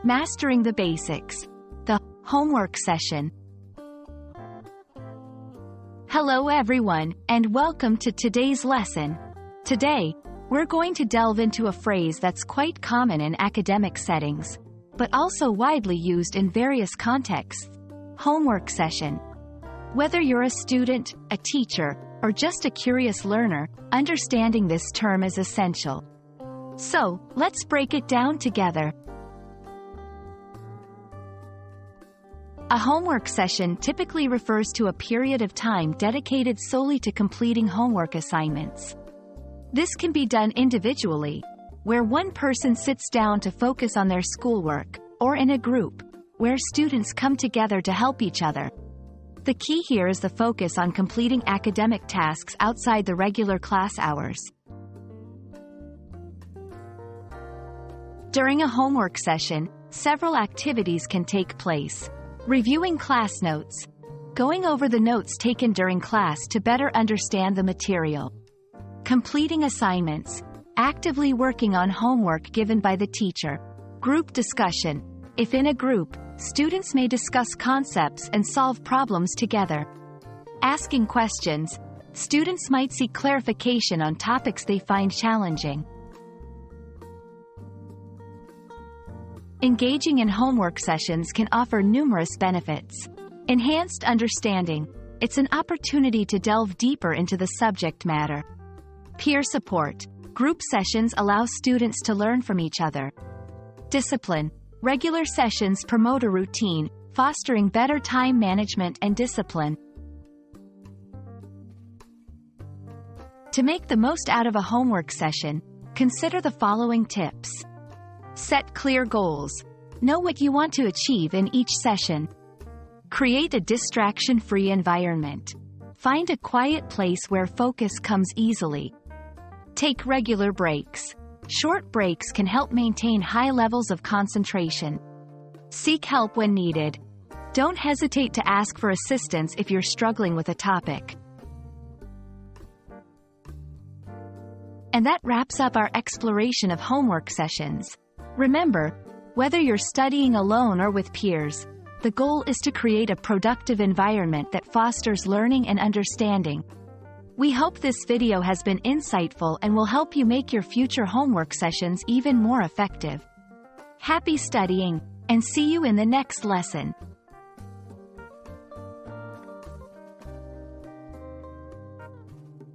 Mastering the basics. The homework session. Hello everyone, and welcome to today's lesson. Today, we're going to delve into a phrase that's quite common in academic settings, but also widely used in various contexts. Homework session. Whether you're a student, a teacher, or just a curious learner, understanding this term is essential. So, let's break it down together. A homework session typically refers to a period of time dedicated solely to completing homework assignments. This can be done individually, where one person sits down to focus on their schoolwork, or in a group, where students come together to help each other. The key here is the focus on completing academic tasks outside the regular class hours. During a homework session, several activities can take place. Reviewing class notes. Going over the notes taken during class to better understand the material. Completing assignments. Actively working on homework given by the teacher. Group discussion. If in a group, students may discuss concepts and solve problems together. Asking questions. Students might seek clarification on topics they find challenging. Engaging in homework sessions can offer numerous benefits. Enhanced understanding. It's an opportunity to delve deeper into the subject matter. Peer support. Group sessions allow students to learn from each other. Discipline. Regular sessions promote a routine, fostering better time management and discipline. To make the most out of a homework session, consider the following tips. Set clear goals. Know what you want to achieve in each session. Create a distraction-free environment. Find a quiet place where focus comes easily. Take regular breaks. Short breaks can help maintain high levels of concentration. Seek help when needed. Don't hesitate to ask for assistance if you're struggling with a topic. And that wraps up our exploration of homework sessions. Remember, whether you're studying alone or with peers, the goal is to create a productive environment that fosters learning and understanding. We hope this video has been insightful and will help you make your future homework sessions even more effective. Happy studying, and see you in the next lesson.